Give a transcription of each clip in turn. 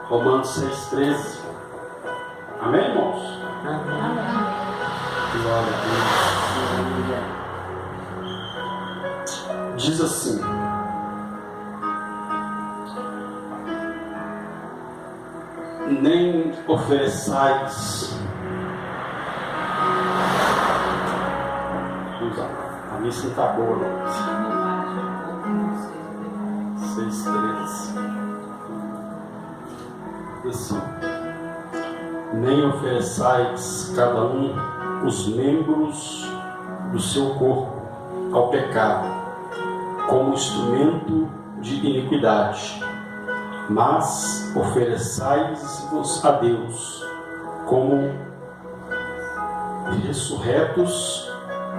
Romanos 6,13. Amém, irmãos? Amém. Glória a Deus. Diz assim: nem ofereçais. A missa não está boa, não. 6,13. Assim: nem ofereçais cada um os membros do seu corpo ao pecado, como instrumento de iniquidade, mas ofereçais-vos a Deus como ressurretos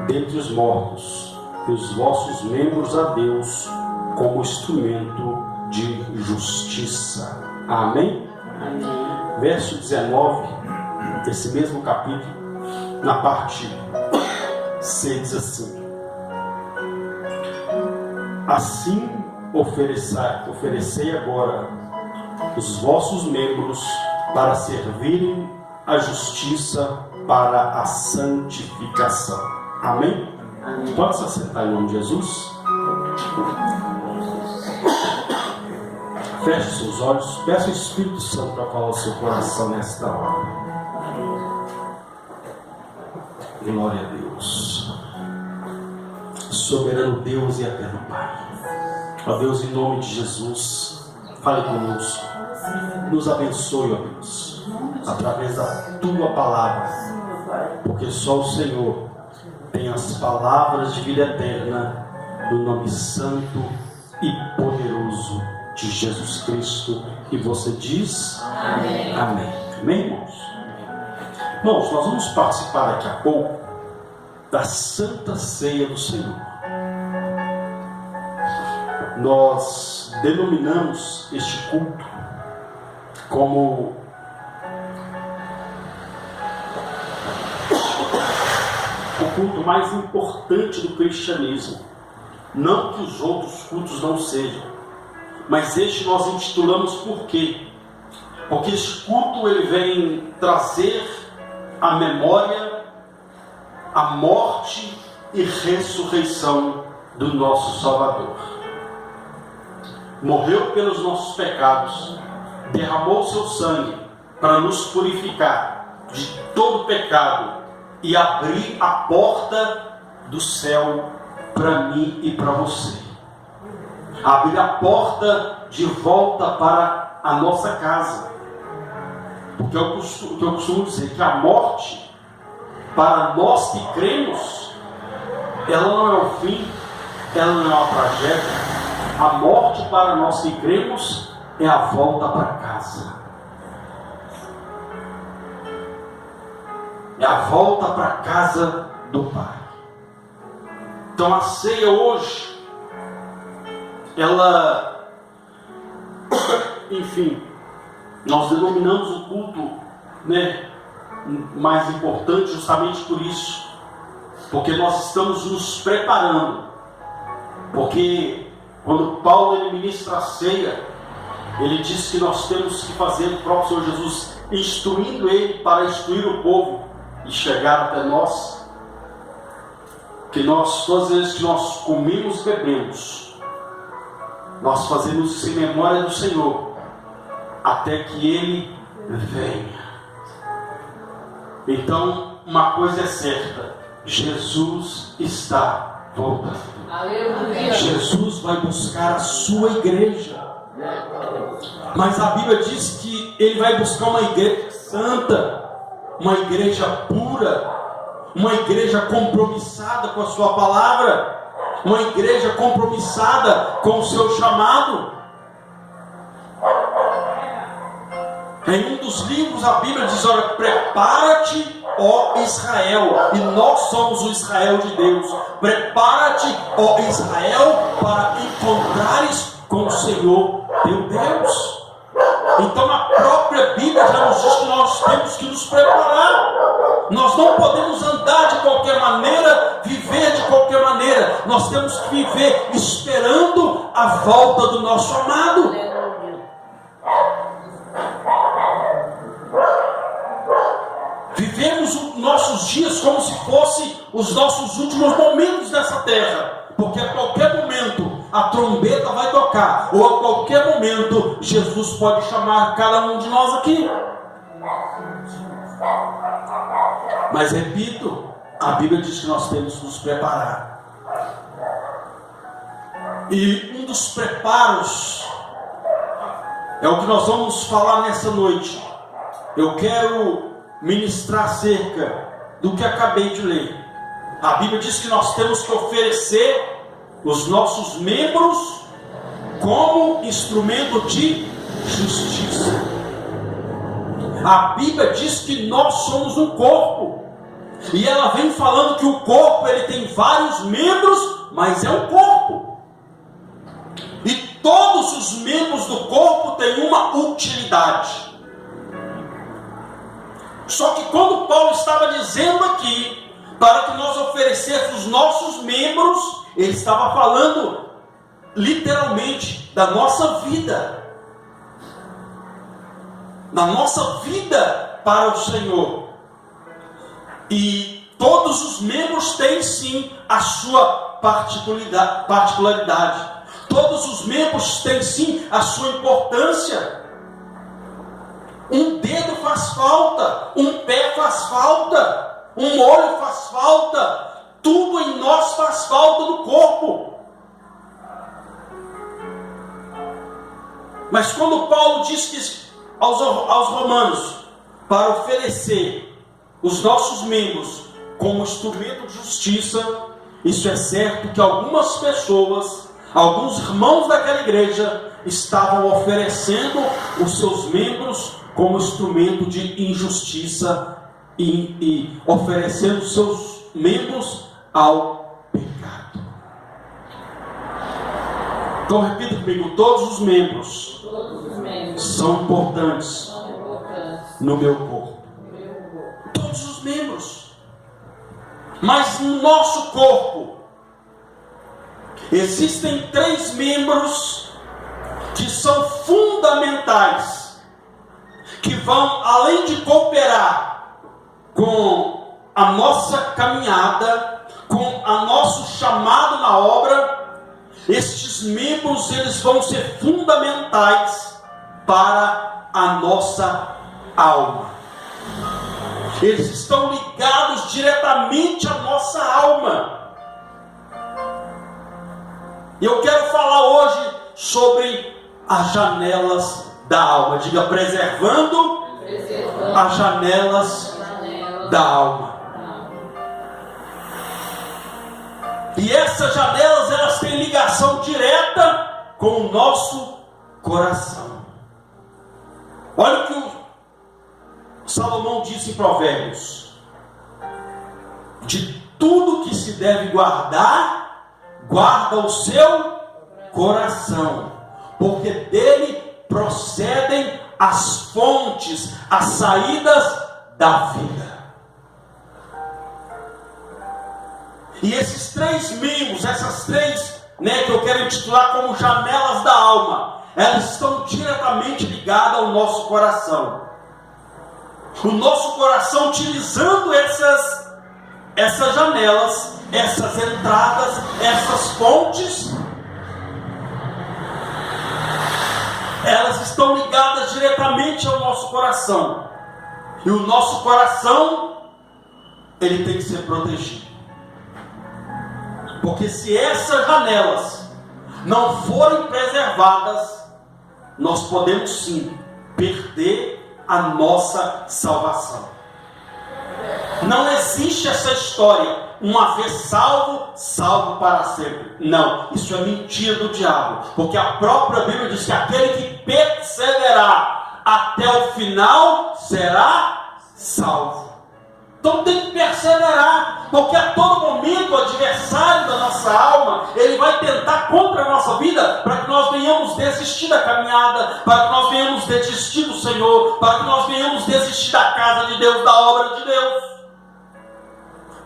dentre os mortos, e os vossos membros a Deus como instrumento de justiça. Amém? Amém. Verso 19 desse mesmo capítulo, na parte C, diz assim: assim oferecei agora os vossos membros para servirem a justiça para a santificação. Amém? Amém. Pode se assentar em nome de Jesus? Feche seus olhos, peça o Espírito Santo para falar o seu coração nesta hora. Glória a Deus. Soberano Deus e eterno Pai, ó Deus, em nome de Jesus, fale conosco, nos abençoe, ó Deus, através da Tua palavra, porque só o Senhor tem as palavras de vida eterna, no nome santo e poderoso de Jesus Cristo. E você diz Amém. Amém. Amém, irmãos? Irmãos, nós vamos participar daqui a pouco da Santa Ceia do Senhor. Nós denominamos este culto como o culto mais importante do cristianismo. Não que os outros cultos não sejam, mas este nós intitulamos por quê? Porque este culto ele vem trazer à memória a morte e ressurreição do nosso Salvador. Morreu pelos nossos pecados, derramou seu sangue para nos purificar de todo pecado e abrir a porta do céu para mim e para você. Abrir a porta de volta para a nossa casa. Porque eu costumo dizer que a morte, para nós que cremos, ela não é o fim, ela não é uma tragédia. A morte para nós que cremos é a volta para casa. É a volta para a casa do Pai. Então a ceia hoje, ela, enfim, nós denominamos o culto, mais importante justamente por isso, porque nós estamos nos preparando. Porque quando Paulo ele ministra a ceia, ele diz que nós temos que fazer o próprio Senhor Jesus, instruindo ele para instruir o povo e chegar até nós. Que nós, todas as vezes que nós comemos e bebemos, nós fazemos isso em memória do Senhor, até que Ele venha. Então, uma coisa é certa: Jesus está voltando. Aleluia. Jesus vai buscar a sua igreja. Mas a Bíblia diz que Ele vai buscar uma igreja santa, uma igreja pura, uma igreja compromissada com a sua palavra, uma igreja compromissada com o seu chamado. Em um dos livros a Bíblia diz: olha, prepara-te, ó Israel. E nós somos o Israel de Deus. Prepara-te, ó Israel, para encontrares com o Senhor teu Deus. Então a própria Bíblia já nos diz que nós temos que nos preparar. Nós não podemos andar de qualquer maneira, viver de qualquer maneira. Nós temos que viver esperando a volta do nosso amado. como se fossem os nossos últimos momentos nessa terra, porque a qualquer momento a trombeta vai tocar, ou a qualquer momento Jesus pode chamar cada um de nós aqui. Mas repito, a Bíblia diz que nós temos que nos preparar. E um dos preparos é o que nós vamos falar nessa noite. Eu quero ministrar acerca do que acabei de ler. A Bíblia diz que nós temos que oferecer os nossos membros como instrumento de justiça. A Bíblia diz que nós somos um corpo. E ela vem falando que o corpo ele tem vários membros, mas é um corpo. E todos os membros do corpo têm uma utilidade. Só que quando Paulo estava dizendo aqui, para que nós oferecêssemos os nossos membros, ele estava falando literalmente da nossa vida. Da nossa vida para o Senhor. E todos os membros têm sim a sua particularidade. Todos os membros têm sim a sua importância. Um dedo faz falta, um pé faz falta, um olho faz falta, tudo em nós faz falta do corpo. Mas quando Paulo diz que aos romanos, para oferecer os nossos membros como instrumento de justiça, isso é certo que algumas pessoas, alguns irmãos daquela igreja, estavam oferecendo os seus membros como instrumento de injustiça e oferecendo seus membros ao pecado. Então repita comigo: todos os membros são importantes no meu corpo. Todos os membros. Mas no nosso corpo existem 3 membros que são fundamentais, que vão, além de cooperar com a nossa caminhada, com o nosso chamado na obra, estes membros eles vão ser fundamentais para a nossa alma. Eles estão ligados diretamente à nossa alma. E eu quero falar hoje sobre as janelas da alma. Diga: preservando as janelas da alma. E essas janelas, elas têm ligação direta com o nosso coração. Olha o que o Salomão disse em Provérbios: de tudo que se deve guardar, guarda o seu coração, porque dele procedem as fontes, as saídas da vida. E esses 3 membros, essas 3, que eu quero intitular como janelas da alma, elas estão diretamente ligadas ao nosso coração. O nosso coração, utilizando essas janelas, essas entradas, essas fontes, elas estão ligadas diretamente ao nosso coração. E o nosso coração, ele tem que ser protegido. Porque se essas janelas não forem preservadas, nós podemos sim perder a nossa salvação. Não existe essa história, uma vez salvo, salvo para sempre. Não, isso é mentira do diabo. Porque a própria Bíblia diz que aquele que perseverar até o final será salvo. Então tem que perseverar, porque a todo momento o adversário da nossa alma, ele vai tentar contra a nossa vida, para que nós venhamos desistir da caminhada, para que nós venhamos desistir do Senhor, para que nós venhamos desistir da casa de Deus, da obra de Deus.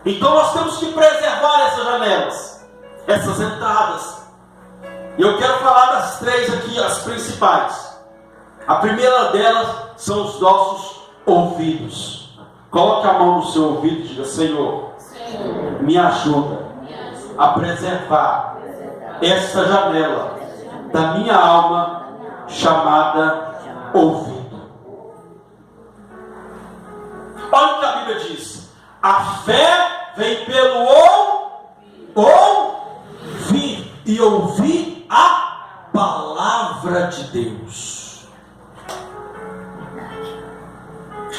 Então nós temos que preservar essas janelas, essas entradas. E eu quero falar das 3 aqui, as principais. A primeira delas são os nossos ouvidos. Coloque a mão no seu ouvido e diga: Senhor, me ajuda a preservar essa janela da minha alma chamada ouvido. Olha o que a Bíblia diz: a fé vem pelo ouvir, e ouvir a palavra de Deus.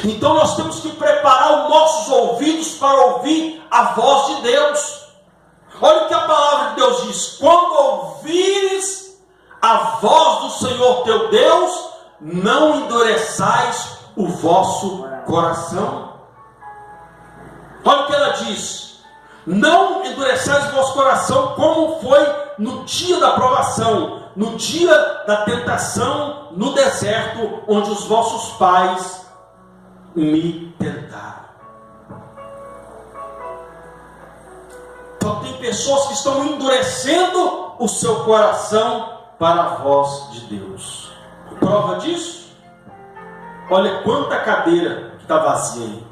Então nós temos que preparar os nossos ouvidos para ouvir a voz de Deus. Olha o que a palavra de Deus diz: quando ouvires a voz do Senhor teu Deus, não endureçais o vosso coração. Olha o que ela diz: não endureçais o vosso coração, como foi no dia da provação, no dia da tentação no deserto, onde os vossos pais me tentaram. Então tem pessoas que estão endurecendo o seu coração para a voz de Deus. Prova disso? Olha quanta cadeira que está vazia aí.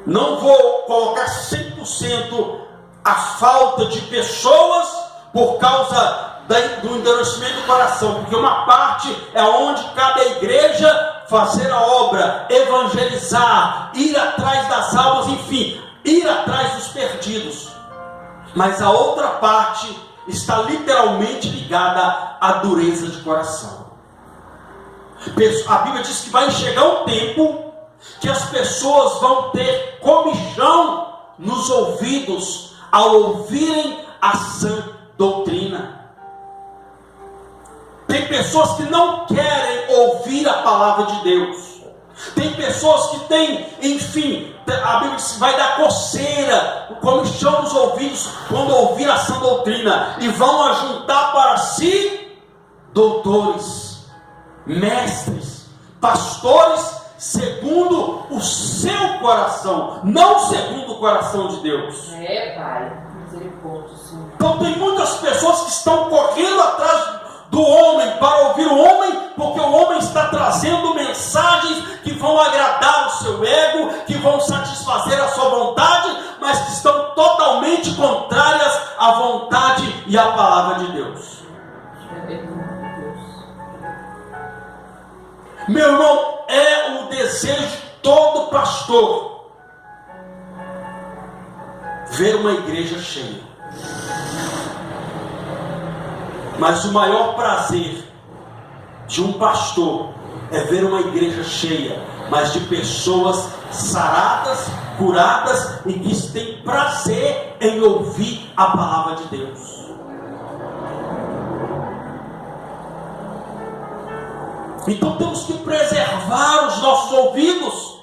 Não vou colocar 100% a falta de pessoas por causa do endurecimento do coração, porque uma parte é onde cabe à igreja fazer a obra, evangelizar, ir atrás das almas, enfim, ir atrás dos perdidos. Mas a outra parte está literalmente ligada à dureza de coração. A Bíblia diz que vai chegar um tempo que as pessoas vão ter comichão nos ouvidos ao ouvirem a sã doutrina. Tem pessoas que não querem ouvir a palavra de Deus. Tem pessoas que têm, enfim, a Bíblia diz que vai dar coceira, comichão nos ouvidos quando ouvir a sã doutrina, e vão ajuntar para si doutores, mestres, pastores, segundo o seu coração, não segundo o coração de Deus. Pai, misericórdia, Senhor. Então tem muitas pessoas que estão correndo atrás do homem, para ouvir o homem, porque o homem está trazendo mensagens que vão agradar o seu ego, que vão satisfazer a sua vontade, mas que estão totalmente contrárias à vontade e à palavra de Deus. Meu irmão, é o desejo de todo pastor ver uma igreja cheia. Mas o maior prazer de um pastor é ver uma igreja cheia, mas de pessoas saradas, curadas e que têm prazer em ouvir a palavra de Deus. Então temos que preservar os nossos ouvidos.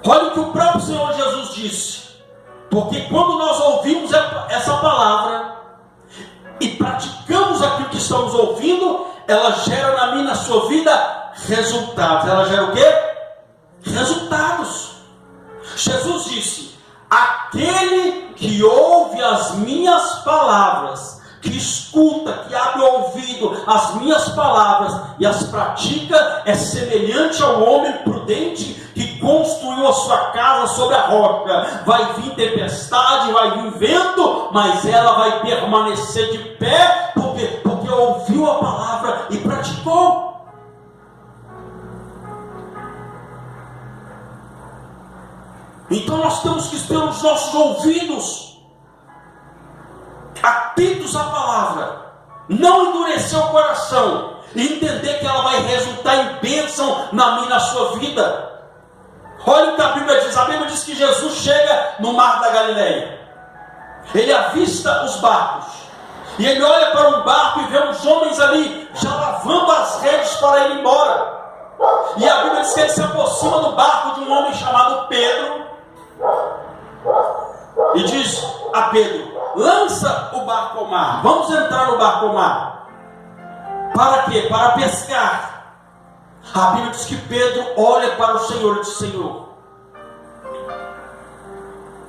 Olha o que o próprio Senhor Jesus disse: porque quando nós ouvimos essa palavra e praticamos aquilo que estamos ouvindo, ela gera na minha e na sua vida resultados. Ela gera o quê? Resultados. Jesus disse: aquele que ouve as minhas palavras, que escuta, que abre o ouvido às minhas palavras e as pratica, é semelhante ao homem prudente que construiu a sua casa sobre a rocha. Vai vir tempestade, vai vir vento, mas ela vai permanecer de pé, porque ouviu a palavra e praticou. Então nós temos que ter os nossos ouvidos atentos à palavra, não endurecer o coração e entender que ela vai resultar em bênção na minha e na sua vida. Olha o que a Bíblia diz que Jesus chega no mar da Galileia, ele avista os barcos, e ele olha para um barco e vê uns homens ali já lavando as redes para ir embora, e a Bíblia diz que ele se aproxima do barco de um homem chamado Pedro, e diz a Pedro: lança o barco ao mar, vamos entrar no barco ao mar. Para quê? Para pescar. A Bíblia diz que Pedro olha para o Senhor e diz: Senhor,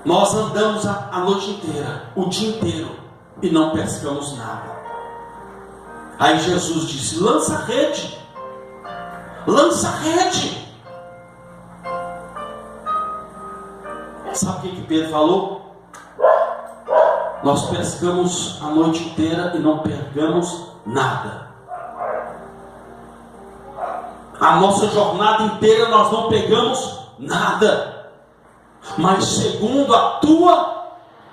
nós andamos a noite inteira, o dia inteiro, e não pescamos nada. Aí Jesus disse: lança a rede. Lança a rede. Sabe o que Pedro falou? Nós pescamos a noite inteira e não pegamos nada. A nossa jornada inteira nós não pegamos nada. Mas segundo a tua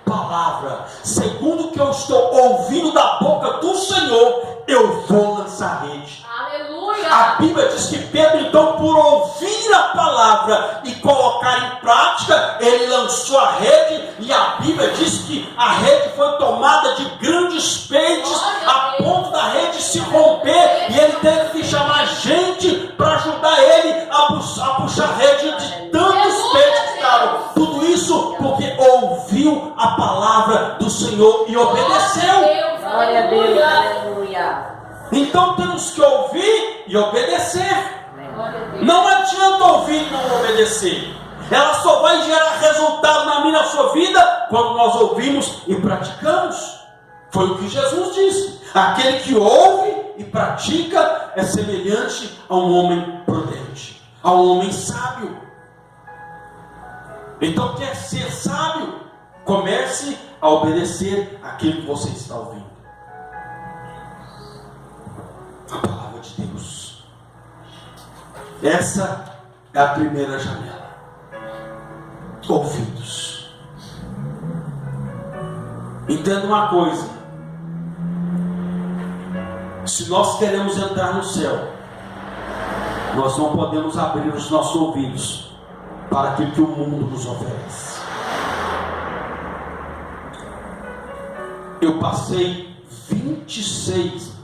palavra, segundo o que eu estou ouvindo da boca do Senhor, eu vou lançar a rede. Aleluia! A Bíblia diz que Pedro, então, por ouvir a palavra e colocar em prática, ele lançou a rede, e a Bíblia diz que a rede foi tomada de grandes peixes, a ponto da rede se romper, e ele teve que chamar gente para ajudar ele a puxar a rede de tantos peixes que estavam. Tudo isso porque ouviu a palavra do Senhor e obedeceu. Glória a Deus, aleluia. Então temos que ouvir e obedecer. Não adianta ouvir e não obedecer. Ela só vai gerar resultado na minha e na sua vida quando nós ouvimos e praticamos. Foi o que Jesus disse: aquele que ouve e pratica é semelhante a um homem prudente, a um homem sábio. Então, quer ser sábio? Comece a obedecer aquilo que você está ouvindo. A palavra de Deus. Essa é a primeira janela. Ouvidos. Entenda uma coisa: se nós queremos entrar no céu, nós não podemos abrir os nossos ouvidos para aquilo que o mundo nos oferece. Eu passei 26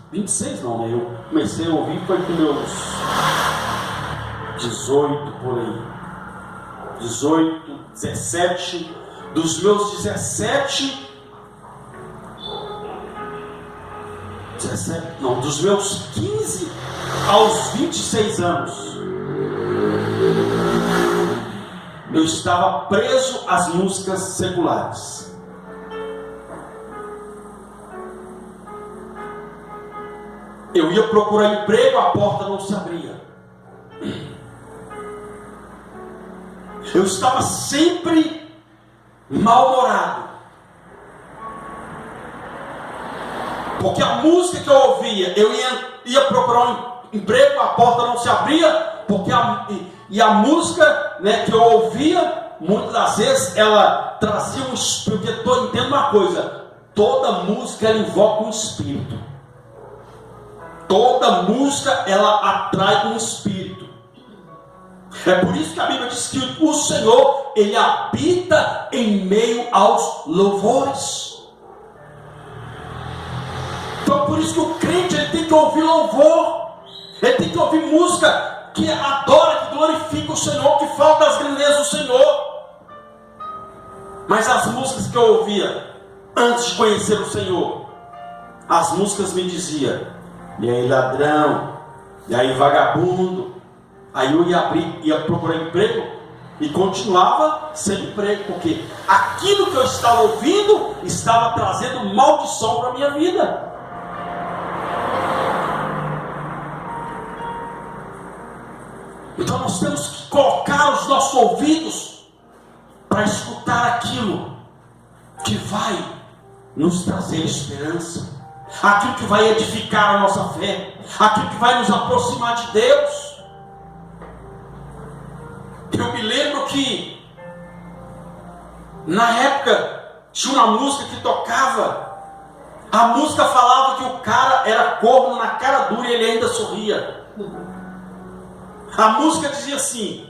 não, né? Eu comecei a ouvir foi com meus 18 por aí. 18, 17. Dos meus 17, dos meus 15 aos 26 anos, eu estava preso às músicas seculares. Eu ia procurar emprego, a porta não se abria. Eu estava sempre mal-humorado. Porque a música que eu ouvia, eu ia procurar um emprego, a porta não se abria, porque a música, né, que eu ouvia, muitas das vezes, ela trazia um espírito. Porque entendo uma coisa: toda música ela invoca um espírito. Toda música ela atrai um espírito. É por isso que a Bíblia diz que o Senhor, Ele habita em meio aos louvores. Então por isso que o crente ele tem que ouvir louvor. Ele tem que ouvir música que adora, que glorifica o Senhor, que fala das grandezas do Senhor. Mas as músicas que eu ouvia antes de conhecer o Senhor, as músicas me diziam: e aí ladrão, e aí vagabundo. Aí eu ia procurar emprego e continuava sem emprego, porque aquilo que eu estava ouvindo estava trazendo maldição para a minha vida. Então nós temos que colocar os nossos ouvidos para escutar aquilo que vai nos trazer esperança, aquilo que vai edificar a nossa fé, aquilo que vai nos aproximar de Deus. Eu me lembro que na época tinha uma música que tocava. A música falava que o cara era corno na cara dura e ele ainda sorria. A música dizia assim: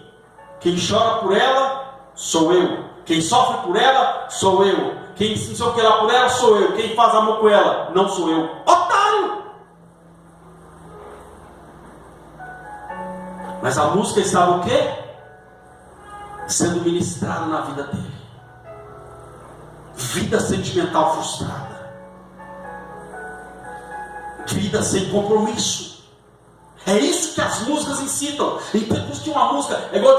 quem chora por ela sou eu, quem sofre por ela sou eu, quem não sei o que lá por ela sou eu, quem faz amor com ela não sou eu. Otário! Mas a música estava o quê? Sendo ministrado na vida dele. Vida sentimental frustrada, vida sem compromisso. É isso que as músicas incitam. Então tinha uma música, é igual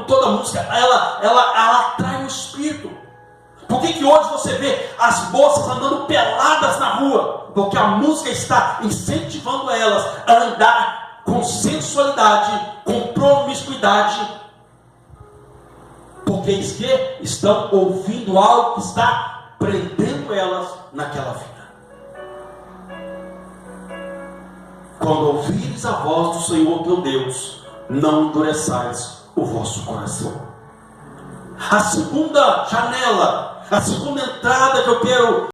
toda música, ela atrai o espírito. Por que hoje você vê as moças andando peladas na rua? Porque a música está incentivando elas a andar com sensualidade, com promiscuidade. Porque estão ouvindo algo que está prendendo elas naquela vida. Quando ouvires a voz do Senhor teu Deus, não endureçais o vosso coração. A segunda janela, a segunda entrada que eu quero